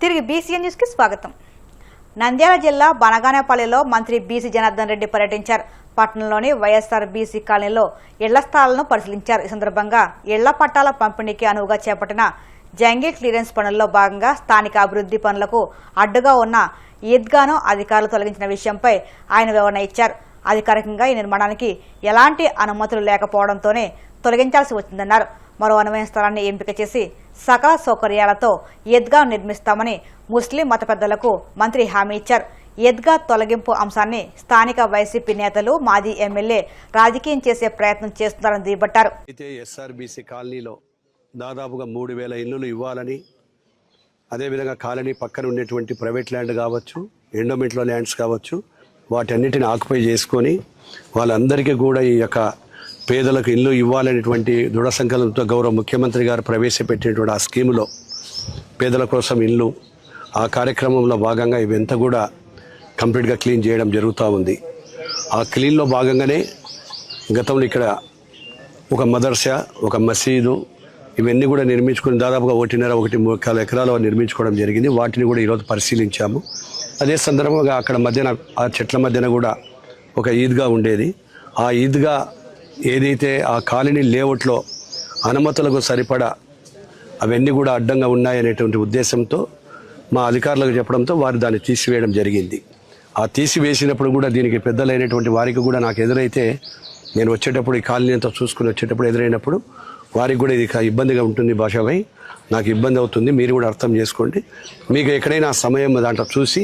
తిరిగి BCN news కి స్వాగతం. నంద్యాల జిల్లా బనగానేపల్లిలో మంత్రి బీసీ జనార్దన్ రెడ్డి పర్యటించారు. పట్టణంలోని వైఎస్ఆర్ బీసీ కాలనీలో ఇళ్ల స్థలాలను పరిశీలించారు. ఈ సందర్భంగా ఇళ్ల పట్టాల పంపిణీకి అనువుగా చేపట్టిన జంగిల్ క్లియరెన్స్ పనుల్లో భాగంగా స్థానిక అభివృద్ధి పనులకు అడ్డుగా ఉన్న ఈద్గాను అధికారులు తొలగించిన విషయంపై ఆయన వివరణ ఇచ్చారు. అధికారికంగా ఈ నిర్మాణానికి ఎలాంటి అనుమతులు లేకపోవడంతోనే తొలగించాల్సి వచ్చిందన్నారు. మరో అనువైన స్థలాన్ని ఎంపిక చేసి సకల సౌకర్యాలతో ఈద్గా నిర్మిస్తామని ముస్లిం మత పెద్దలకు మంత్రి హామీ ఇచ్చారు. ఈద్గా తొలగింపు అంశాన్ని స్థానిక వైసీపీ నేతలు మాజీ ఎమ్మెల్యే రాజకీయం చేసే ప్రయత్నం చేస్తున్నారని దుయ్యబట్టారు. అయితే ఎస్ఆర్బీసీ కాలనీలో దాదాపుగా 3000 ఇళ్లు ఇవ్వాలని, అదేవిధంగా కాలనీ పక్కన ఉండేటువంటి ప్రైవేట్ ల్యాండ్ కావచ్చు, ఎండోమెంట్లో ల్యాండ్స్ కావచ్చు, వాటన్నిటిని ఆక్యుపై చేసుకొని వాళ్ళందరికీ కూడా ఈ యొక్క పేదలకు ఇల్లు ఇవ్వాలనేటువంటి దృఢ సంకల్పంతో గౌరవ ముఖ్యమంత్రి గారు ప్రవేశపెట్టినటువంటి ఆ స్కీములో పేదల కోసం ఇల్లు, ఆ కార్యక్రమంలో భాగంగా ఇవంతా కూడా కంప్లీట్గా క్లీన్ చేయడం జరుగుతూ ఉంది. ఆ క్లీన్లో భాగంగానే గతంలో ఇక్కడ ఒక మదర్సా, ఒక మసీదు ఇవన్నీ కూడా నిర్మించుకుని దాదాపుగా 1.5-1.3 ఎకరాలు నిర్మించుకోవడం జరిగింది. వాటిని కూడా ఈరోజు పరిశీలించాము. అదే సందర్భంగా అక్కడ మధ్యన ఆ చెట్ల మధ్యన కూడా ఒక ఈద్గా ఉండేది. ఆ ఈద్గా ఏదైతే ఆ కాలనీ లేఅవుట్లో అనుమతులకు సరిపడా అవన్నీ కూడా అడ్డంగా ఉన్నాయనేటువంటి ఉద్దేశంతో మా అధికారులకు చెప్పడంతో వారు దాన్ని తీసివేయడం జరిగింది. ఆ తీసివేసినప్పుడు కూడా దీనికి పెద్దలైనటువంటి వారికి కూడా నాకు ఎదురైతే నేను వచ్చేటప్పుడు ఈ కాలనీ అంతా చూసుకుని వచ్చేటప్పుడు ఎదురైనప్పుడు వారికి కూడా ఇది ఇబ్బందిగా ఉంటుంది, భాషపై నాకు ఇబ్బంది అవుతుంది, మీరు కూడా అర్థం చేసుకోండి, మీకు ఎక్కడైనా సమయం దాంట్లో చూసి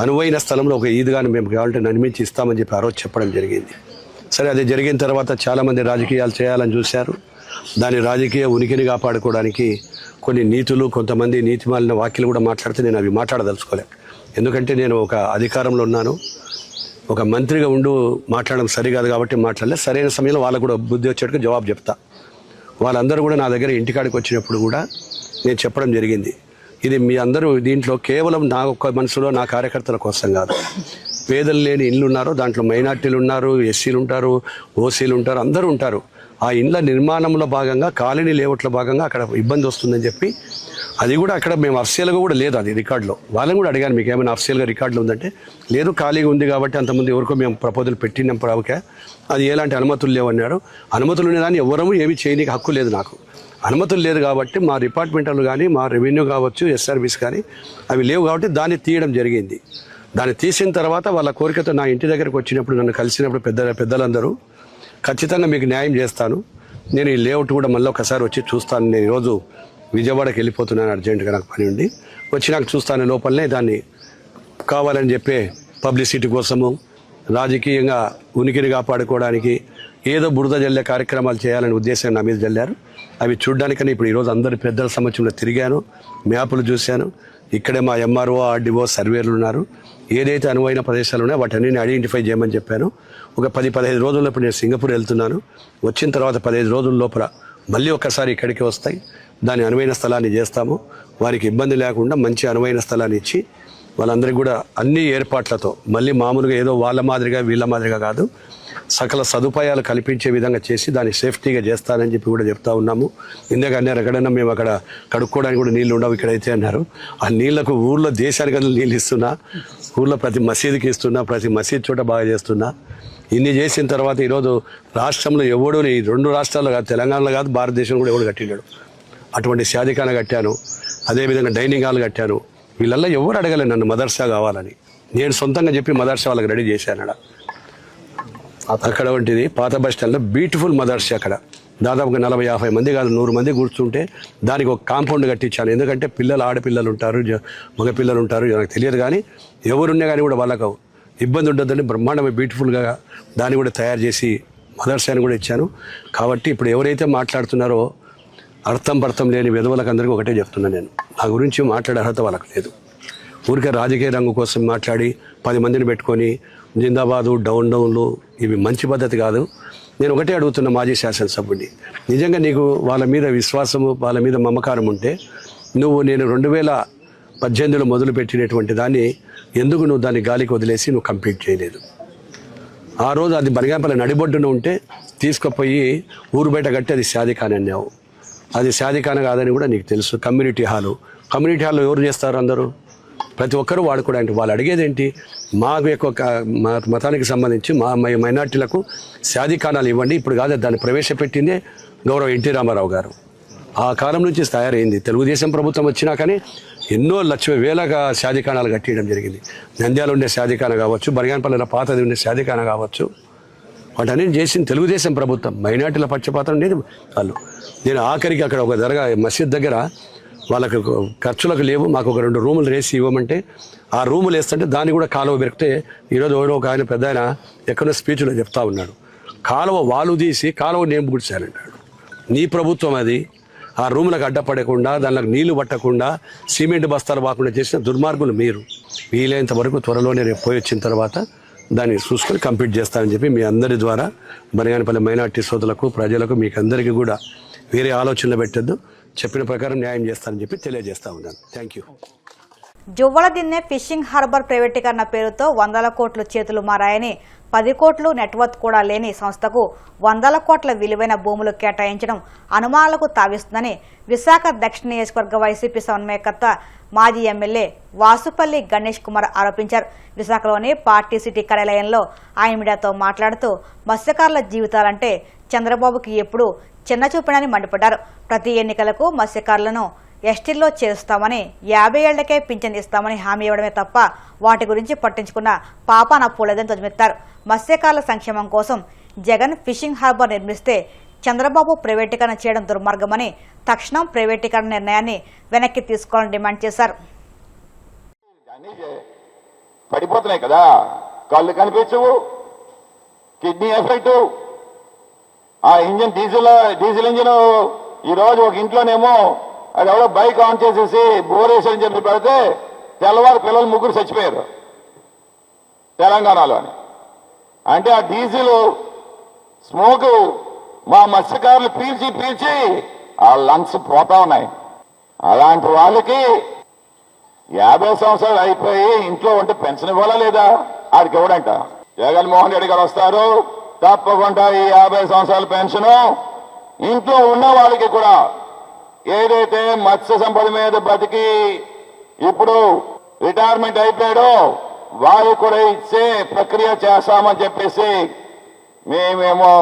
అనువైన స్థలంలో ఒక ఈద్గాను మేము కావాలంటే నిర్మించి ఇస్తామని చెప్పి ఆ రోజు చెప్పడం జరిగింది. సరే, అది జరిగిన తర్వాత చాలామంది రాజకీయాలు చేయాలని చూశారు. దాని రాజకీయ ఉనికిని కాపాడుకోవడానికి కొన్ని నీతులు, కొంతమంది నీతిమాలిన వాక్యాలు కూడా మాట్లాడితే నేను అవి మాట్లాడదలుచుకోలేను. ఎందుకంటే నేను ఒక అధికారంలో ఉన్నాను, ఒక మంత్రిగా ఉండు మాట్లాడడం సరికాదు కాబట్టి మాట్లాడలేదు. సరైన సమయంలో వాళ్ళకు కూడా బుద్ధి వచ్చేట్టుగా జవాబు చెప్తా. వాళ్ళందరూ కూడా నా దగ్గర ఇంటికాడికి వచ్చినప్పుడు కూడా నేను చెప్పడం జరిగింది, ఇది మీ అందరూ దీంట్లో కేవలం నా ఒక్క మనసులో నా కార్యకర్తల కోసం కాదు. పేదలు లేని ఇళ్ళు ఉన్నారు, దాంట్లో మైనార్టీలు ఉన్నారు, ఎస్సీలు ఉంటారు, ఓసీలు ఉంటారు, అందరూ ఉంటారు. ఆ ఇండ్ల నిర్మాణంలో భాగంగా కాలనీ లేఅవుట్లో భాగంగా అక్కడ ఇబ్బంది వస్తుందని చెప్పి అది కూడా అక్కడ మేము అఫ్సియల్గా కూడా లేదు, అది రికార్డులో. వాళ్ళని కూడా అడిగాను, మీకు ఏమైనా అఫ్సియల్గా రికార్డులో ఉందంటే లేదు, ఖాళీగా ఉంది కాబట్టి అంతమంది ఎవరికో మేము ప్రపోజల్ పెట్టినాం ప్రావుకే, అది ఎలాంటి అనుమతులు లేవన్నారు. అనుమతులు ఉన్నదాన్ని ఎవరము ఏమి చేయడానికి హక్కు లేదు, నాకు అనుమతులు లేదు కాబట్టి మా డిపార్ట్మెంట్లు కానీ మా రెవెన్యూ కావచ్చు, ఎస్ఆర్బీస్ కానీ అవి లేవు కాబట్టి దాన్ని తీయడం జరిగింది. దాన్ని తీసిన తర్వాత వాళ్ళ కోరికతో నా ఇంటి దగ్గరకు వచ్చినప్పుడు నన్ను కలిసినప్పుడు పెద్దలందరూ ఖచ్చితంగా మీకు న్యాయం చేస్తాను, నేను ఈ లేఅవుట్ కూడా మళ్ళీ ఒకసారి వచ్చి చూస్తాను, నేను ఈరోజు విజయవాడకి వెళ్ళిపోతున్నాను, అర్జెంటుగా నాకు పని ఉండి వచ్చి నాకు చూస్తాను, లోపలనే దాన్ని కావాలని చెప్పే పబ్లిసిటీ కోసము రాజకీయంగా ఉనికిని కాపాడుకోవడానికి ఏదో బురద జల్లే కార్యక్రమాలు చేయాలనే ఉద్దేశం నా మీద జల్లారు. అవి చూడడానికని ఇప్పుడు ఈరోజు అందరి పెద్దల సమక్షంలో తిరిగాను, మ్యాపులు చూశాను. ఇక్కడే మా ఎంఆర్ఓ, ఆర్డీఓ, సర్వేలు ఉన్నారు. ఏదైతే అనువైన ప్రదేశాలు ఉన్నాయో వాటన్నిటిని ఐడెంటిఫై చేయమని చెప్పాను. ఒక 10-15 రోజుల్లో ఇప్పుడు నేను సింగపూర్ వెళ్తున్నాను. వచ్చిన తర్వాత 15 రోజుల లోపల మళ్ళీ ఒకసారి ఇక్కడికి వస్తాయి. దాని అనువైన స్థలాన్ని చేస్తాము. వారికి ఇబ్బంది లేకుండా మంచి అనువైన స్థలాన్ని ఇచ్చి వాళ్ళందరికీ కూడా అన్ని ఏర్పాట్లతో మళ్ళీ మామూలుగా ఏదో వాళ్ళ మాదిరిగా వీళ్ళ మాదిరిగా కాదు, సకల సదుపాయాలు కల్పించే విధంగా చేసి దాన్ని సేఫ్టీగా చేస్తానని చెప్పి కూడా చెప్తా ఉన్నాము. ఇందాక అన్నారు ఎక్కడైనా మేము అక్కడ కడుక్కోవడానికి కూడా నీళ్ళు ఉండవు ఇక్కడైతే అన్నారు. ఆ నీళ్లకు ఊళ్ళో దేశానికి నీళ్ళు ఇస్తున్నా, ఊళ్ళో ప్రతి మసీదుకి ఇస్తున్నా, ప్రతి మసీద్ చోట బాగా చేస్తున్నా. ఇన్ని చేసిన తర్వాత ఈరోజు రాష్ట్రంలో ఎవడో, ఈ 2 రాష్ట్రాల్లో కాదు, తెలంగాణలో కాదు, భారతదేశంలో కూడా ఎవడు కట్టినాడు. అటువంటి షాదీఖానా కట్టాను, అదేవిధంగా డైనింగ్ హాల్ కట్టాను. వీళ్ళల్లో ఎవరు అడగలేదు నన్ను మదర్సా కావాలని. నేను సొంతంగా చెప్పి మదర్సా వాళ్ళకి రెడీ చేశాను. అక్కడ వంటిది పాత బస్ స్టాండ్లో బ్యూటిఫుల్ మదర్సా, అక్కడ దాదాపుగా 40-50 మంది కాదు 100 మంది కూర్చుంటే దానికి ఒక కాంపౌండ్ కట్టించాను. ఎందుకంటే ఆడపిల్లలు ఉంటారు, మగపిల్లలు ఉంటారు, నాకు తెలియదు, కానీ ఎవరున్నా కానీ కూడా వాళ్ళకు ఇబ్బంది ఉండొద్దని బ్రహ్మాండమైన బ్యూటిఫుల్గా దాన్ని కూడా తయారు చేసి మదర్సాని కూడా ఇచ్చాను. కాబట్టి ఇప్పుడు ఎవరైతే మాట్లాడుతున్నారో అర్థం లేని విధవులకు అందరికీ ఒకటే చెప్తున్నాను, నేను నా గురించి మాట్లాడే అర్హత వాళ్ళకు లేదు. ఊరికే రాజకీయ రంగు కోసం మాట్లాడి 10 మందిని పెట్టుకొని జిందాబాదు, డౌన్లు ఇవి మంచి పద్ధతి కాదు. నేను ఒకటే అడుగుతున్న మాజీ శాసనసభ్యుడిని, నిజంగా నీకు వాళ్ళ మీద విశ్వాసము, వాళ్ళ మీద మమకారం ఉంటే నేను 2018లో మొదలుపెట్టినటువంటి దాన్ని ఎందుకు నువ్వు దాన్ని గాలికి వదిలేసి నువ్వు కంప్లీట్ చేయలేదు? ఆ రోజు అది బనగానపల్లి నడిబొడ్డున ఉంటే తీసుకుపోయి ఊరు బయట కట్టి అది షాదీఖానా అన్నావు. అది షాదీఖానా కాదని కూడా నీకు తెలుసు. కమ్యూనిటీ హాలు కమ్యూనిటీ హాల్లో ఎవరు చేస్తారు? అందరూ ప్రతి ఒక్కరూ వాడుకోవడానికి. వాళ్ళు అడిగేది ఏంటి? మా యొక్క మతానికి సంబంధించి మా మైనార్టీలకు శాదీఖానాలు ఇవ్వండి. ఇప్పుడు కాదు, దాన్ని ప్రవేశపెట్టిందే గౌరవ ఎన్టీ రామారావు గారు. ఆ కాలం నుంచి తయారైంది. తెలుగుదేశం ప్రభుత్వం వచ్చినా కానీ ఎన్నో వేలగా శాదీఖానాలు కట్టియడం జరిగింది. నంద్యాల ఉండే శాదీఖానా కావచ్చు, బనగానపల్లిలో పాతది ఉండే శాదీఖానా కావచ్చు, వాటన్నీ చేసింది తెలుగుదేశం ప్రభుత్వం. మైనార్టీల పక్షపాతం లేదు వాళ్ళు. నేను ఆఖరికి అక్కడ ఒక దర్గా మసీద్ దగ్గర వాళ్ళకు ఖర్చులకు లేవు, మాకు ఒక 2 రూములు వేసి ఇవ్వమంటే ఆ రూములు వేస్తుంటే దాన్ని కూడా కాలువ పెరిగితే ఈరోజు ఎవరో ఒక ఆయన పెద్ద ఆయన ఎక్కడో స్పీచ్లో చెప్తా ఉన్నాడు, కాలువ వాళ్ళు తీసి కాలువ నేను గుడిచానంటాడు. నీ ప్రభుత్వం అది. ఆ రూములకు అడ్డపడకుండా, దానిలోకి నీళ్లు పట్టకుండా, సిమెంట్ బస్తాలు బాకుండా చేసిన దుర్మార్గులు మీరు. వీలైనంత వరకు త్వరలోనే రేపు పోయి వచ్చిన తర్వాత దాన్ని చూసుకొని కంప్లీట్ చేస్తానని చెప్పి మీ అందరి ద్వారా బనగానపల్లి మైనార్టీ సోదరులకు, ప్రజలకు, మీకు అందరికీ కూడా వేరే ఆలోచనలు పెట్టద్దు, చెప్పిన ప్రకారం న్యాయం చేస్తానని చెప్పి తెలియజేస్తా ఉన్నాను. Thank you. Juvvaladinne fishing harbour ప్రైవేటీకరణ పేరుతో 100 కోట్లు చేతులు మారాయని, 10 కోట్లు నెట్వర్త్ కూడా లేని సంస్థకు 100 కోట్ల విలువైన భూములు కేటాయించడం అనుమానాలకు తావిస్తుందని విశాఖ దక్షిణ నియోజకవర్గ వైసీపీ సమన్వయకర్త మాజీ ఎమ్మెల్యే వాసుపల్లి గణేష్ కుమార్ ఆరోపించారు. విశాఖలోని పార్టీ సిటీ కార్యాలయంలో ఆయన మీడియాతో మాట్లాడుతూ మత్స్యకారుల జీవితాలంటే చంద్రబాబుకి ఎప్పుడూ చిన్నచూపునని మండిపడ్డారు. ప్రతి ఎన్నికలకు మత్స్యకారులను ఎస్టీల్లో చేరుస్తామని, 50 ఏళ్లకే పింఛన్ ఇస్తామని హామీ ఇవ్వడమే తప్ప వాటి గురించి పట్టించుకున్న పాపాన పోలేదని ధ్వజమెత్తారు. మత్స్యకారుల సంక్షేమం కోసం జగన్ ఫిషింగ్ హార్బర్ నిర్మిస్తే చంద్రబాబు ప్రైవేటీకరణ చేయడం దుర్మార్గమని, తక్షణం ప్రైవేటీకరణ నిర్ణయాన్ని వెనక్కి తీసుకోవాలని డిమాండ్ చేశారు. పడిపోతున్నాయి కదా, కళ్ళు కనిపించవు, కిడ్నీ ఎఫెక్ట్, ఆ ఇంజిన్ డీజిల్ ఇంజిన్. ఈరోజు ఒక ఇంట్లోనేమో అది ఎవరో బైక్ ఆన్ చేసేసి బోరేసని చెప్పి పెడితే తెల్లవారు పిల్లలు 3 చచ్చిపోయారు తెలంగాణలో. అంటే ఆ డీజిల్ స్మోక్ మా మత్స్యకారులు పీల్చి ఆ లంగ్స్ పోతా ఉన్నాయి. అలాంటి వాళ్ళకి 50 సంవత్సరాలు అయిపోయి ఇంట్లో ఉంటే పెన్షన్ ఇవ్వాలా లేదా? ఆడికి ఇవ్వడంట. జగన్మోహన్ రెడ్డి గారు వస్తారు, తప్పకుండా ఈ 50 సంవత్సరాల పెన్షన్ ఇంట్లో ఉన్న వాళ్ళకి కూడా, ఏదైతే మత్స్య సంపద మీద బతికి ఇప్పుడు రిటైర్మెంట్ అయిపోయాడో వారికి కూడా ఇచ్చే ప్రక్రియ చేస్తామని చెప్పేసి మేమేమో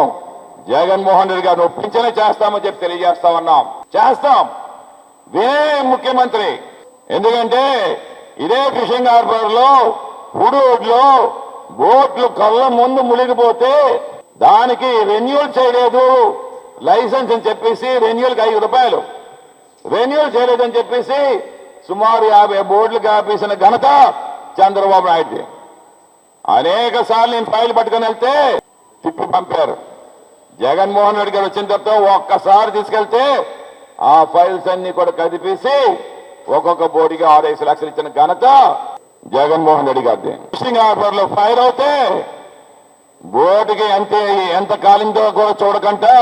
జగన్మోహన్ రెడ్డి గారిని ఒప్పించనే చేస్తామని చెప్పి తెలియజేస్తా ఉన్నాం. చేస్తాం ముఖ్యమంత్రి. ఎందుకంటే ఇదే ఫిషింగ్ హార్బర్ లో హుడూడ్లో బోట్లు కళ్ళ ముందు మునిగిపోతే దానికి రెన్యూల్ చేయలేదు లైసెన్స్ అని చెప్పేసి, రెన్యూల్కి 5 రూపాయలు రెన్యూల్ చేయలేదని చెప్పేసి సుమారు 50 బోట్లు ఆపేసిన ఘనత చంద్రబాబు నాయుడు. అనేక సార్లు నేను ఫైల్ పట్టుకుని వెళ్తే తిప్పి పంపారు. జగన్మోహన్ రెడ్డి గారు వచ్చిన తర్వాత ఒక్కసారి తీసుకెళ్తే ఆ ఫైల్స్ అన్ని కూడా కదిపేసి ఒక్కొక్క బోర్డుకి 6-5 లక్షలు ఇచ్చిన ఘనత జగన్మోహన్ రెడ్డి గారిది. ఫిషింగ్ హార్బర్ లో ఫైర్ అవుతే బోర్డుకి ఎంత కాలిందో కూడా చూడకుండా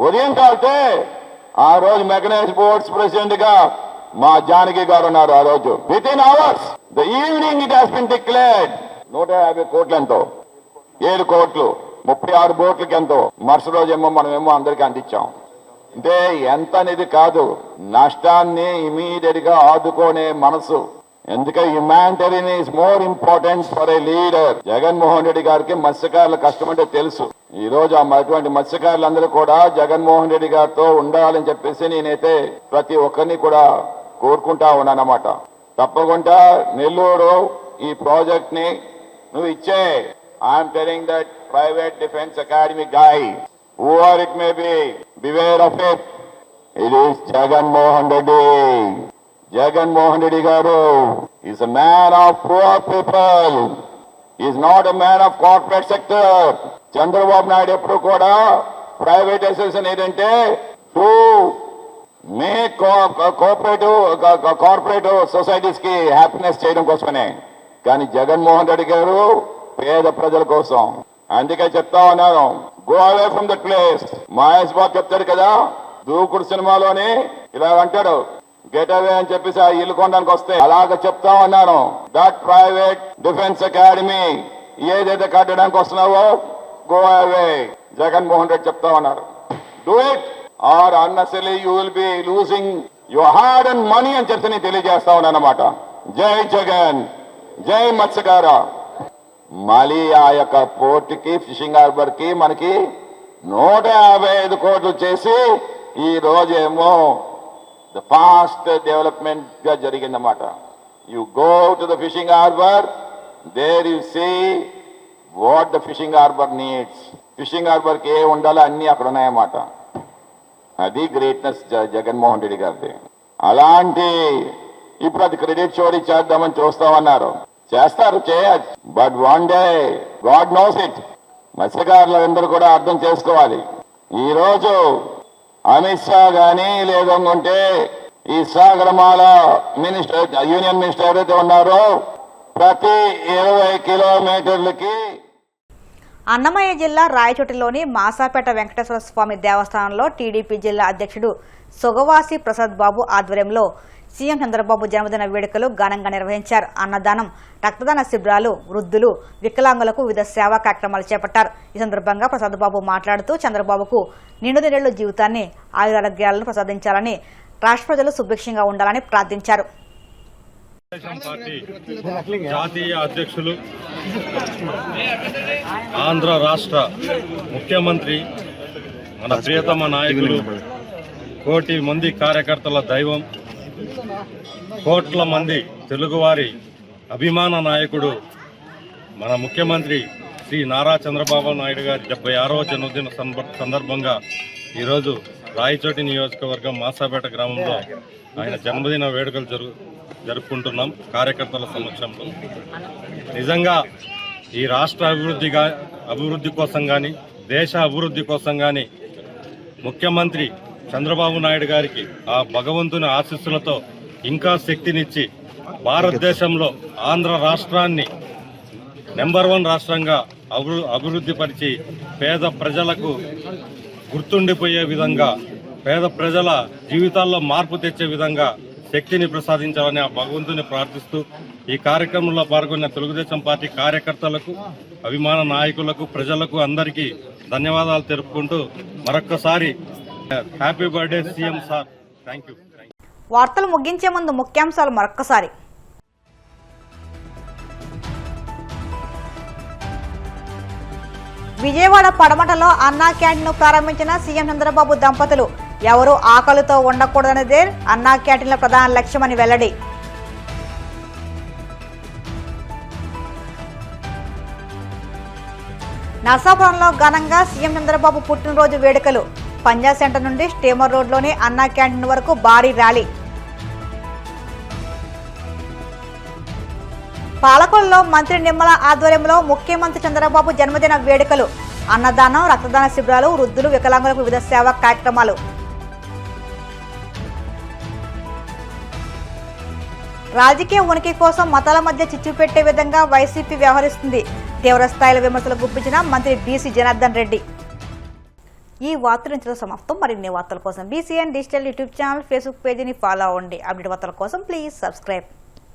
ఉదయం కాలితే ఆ రోజు మెకనైజ్ బోర్డ్స్ ప్రెసిడెంట్ గా మా జానకి గారు ఉన్నారు. ఆ రోజు with in hours the evening it has been declared 150 కోట్లు ఎంతో, 7 కోట్లు 36 బోట్లకి ఎంతో. మరుసటి రోజు మనమేమో అందరికీ అందించాం. అంటే ఎంత అనేది కాదు, నష్టాన్ని ఇమీడియట్ గా ఆదుకునే మనసు. ఎందుకంటే humanitarian is more important for a leader. Jaganmohan Reddy గారికి మత్స్యకారుల కష్టం అంటే తెలుసు. ఈ రోజు అటువంటి మత్స్యకారులందరూ కూడా జగన్మోహన్ రెడ్డి గారితో ఉండాలని చెప్పేసి నేనైతే ప్రతి ఒక్కరిని కూడా కోరుకుంటా ఉన్నానన్నమాట. తప్పకుండా నెల్లూరు ఈ ప్రాజెక్ట్ ని నువ్వు ఇచ్చే. I'm telling that private defence academy guy, whoever it may be, beware of it. It is Jagannamohan Reddy. Jagannamohan Reddy garu is a man of poor people. He is not a man of corporate sector. Chandrababu Naidu eppudu kuda privatization edante to make corporate societies ki happiness cheyadam kosmane. Kani Jagannamohan Reddy garu పేద ప్రజల కోసం. అందుకే చెప్తా ఉన్నాను, go away from that place. Mahesh Babu చెప్తాడు కదా, దూకుడు సినిమాలోని ఇలా అంటాడు, గెట్ అవే అని చెప్పేసి ఆ ఇల్లు కొనడానికి వస్తే. అలాగ చెప్తా ఉన్నాను, దట్ ప్రైవేట్ డిఫెన్స్ అకాడమీ ఏదైతే కట్టడానికి వస్తున్నావో గో అవే. జగన్మోహన్ రెడ్డి చెప్తా ఉన్నారు, do it or unnecessary you will be losing your hard and money అని చెప్పి తెలియజేస్తా ఉన్నానమాట. జై జగన్, జై మత్స్యకార. మళ్ళీ ఆ యొక్క పోర్టుకి, ఫిషింగ్ హార్బర్ కి మనకి 155 కోట్లు చేసి ఈ రోజేమో ద ఫాస్ట్ డెవలప్మెంట్ గా జరిగిందన్నమాట. You go to the fishing harbour, there you see what the fishing harbour needs. Fishing harbour కి ఏ ఉండాలో అన్ని అక్కడ ఉన్నాయన్నమాట. అది గ్రేట్నెస్ జగన్మోహన్ రెడ్డి గారిది. అలాంటి ఇప్పుడు అది క్రెడిట్ చోరీ చేద్దామని చూస్తామన్నారు. చేస్తారు, చేయచ్చు. But one day God knows it. మత్స్యకారులందరూ కూడా అర్థం చేసుకోవాలి. ఈరోజు అమిత్ షా కానీ లేదనుకుంటే ఈ సాగరమాల మినిస్టర్, యూనియన్ మినిస్టర్ ఎవరైతే ఉన్నారో ప్రతి 20 కిలోమీటర్లకి. అన్నమయ్య జిల్లా రాయచోటిలోని మాసాపేట వెంకటేశ్వర స్వామి దేవస్థానంలో టీడీపీ జిల్లా అధ్యక్షుడు సొగవాసి ప్రసాద్ బాబు ఆధ్వర్యంలో సీఎం చంద్రబాబు జన్మదిన వేడుకలు ఘనంగా నిర్వహించారు. అన్నదానం, రక్తదాన శిబిరాలు, వృద్ధులు, వికలాంగులకు వివిధ సేవా కార్యక్రమాలు చేపట్టారు. ఈ సందర్భంగా ప్రసాద్ బాబు మాట్లాడుతూ చంద్రబాబుకు నిండు నిరేళ్ల జీవితాన్ని, ఆయురారోగ్యాలను ప్రసాదించాలని, రాష్ట్ర ప్రజలు సుభిక్షంగా ఉండాలని ప్రార్థించారు. జాతీయ అధ్యక్షులు, ఆంధ్ర రాష్ట్ర ముఖ్యమంత్రి, మన ప్రియతమ నాయకులు, కోటి మంది కార్యకర్తల దైవం, కోట్ల మంది తెలుగువారి అభిమాన నాయకుడు, మన ముఖ్యమంత్రి శ్రీ నారా చంద్రబాబు నాయుడు గారి 76వ జన్మదిన సందర్భంగా ఈరోజు రాయచోటి నియోజకవర్గం మాసాపేట గ్రామంలో ఆయన జన్మదిన వేడుకలు జరుపుకుంటున్నాం కార్యకర్తల సమక్షంలో. నిజంగా ఈ రాష్ట్ర అభివృద్ధి కోసం కానీ, దేశ అభివృద్ధి కోసం కానీ ముఖ్యమంత్రి చంద్రబాబు నాయుడు గారికి ఆ భగవంతుని ఆశీస్సులతో ఇంకా శక్తినిచ్చి భారతదేశంలో ఆంధ్ర రాష్ట్రాన్ని నెంబర్ 1 రాష్ట్రంగా అభివృద్ధి పరిచి పేద ప్రజలకు గుర్తుండిపోయే విధంగా, పేద ప్రజల జీవితాల్లో మార్పు తెచ్చే విధంగా శక్తిని ప్రసాదించాలని ఆ భగవంతుని ప్రార్థిస్తూ ఈ కార్యక్రమంలో పాల్గొన్న తెలుగుదేశం పార్టీ కార్యకర్తలకు, అభిమాన నాయకులకు, ప్రజలకు అందరికీ ధన్యవాదాలు తెలుపుకుంటూ మరొక్కసారి happy birthday CM sir. Thank you. వార్తలు ముగించే ముందు ముఖ్యాంశాలు మరొక్కసారి. విజయవాడ పడమటలో అన్నా క్యాంటీన్ను ప్రారంభించిన సీఎం చంద్రబాబు దంపతులు. ఎవరూ ఆకలితో ఉండకూడదనేదే అన్నా క్యాంటీన్ల ప్రధాన లక్ష్యమని వెల్లడి. నర్సాపురంలో ఘనంగా సీఎం చంద్రబాబు పుట్టినరోజు వేడుకలు. పంజాబ్ సెంటర్ నుండి స్టీమర్ రోడ్లోని అన్నా క్యాంటీన్ వరకు భారీ ర్యాలీ. పాలకొల్లో మంత్రి నిమ్మల ఆధ్వర్యంలో ముఖ్యమంత్రి చంద్రబాబు జన్మదిన వేడుకలు. అన్నదానం, రక్తదాన శిబిరాలు, వృద్ధులు, వికలాంగులకు వివిధ సేవా కార్యక్రమాలు. రాజకీయ ఉనికి కోసం మతాల మధ్య చిచ్చు పెట్టే విధంగా వైసీపీ వ్యవహరిస్తుంది. తీవ్రస్థాయిలో విమర్శలు గుప్పించిన మంత్రి బీసీ జనార్దన్ రెడ్డి. ఈ వార్తలు సమాప్తం. మరిన్ని వార్తల కోసం BCN digital YouTube channel, Facebook పేజీని ఫాలో అవ్వండి. అప్డేట్ వార్తల కోసం ప్లీజ్ సబ్స్క్రైబ్.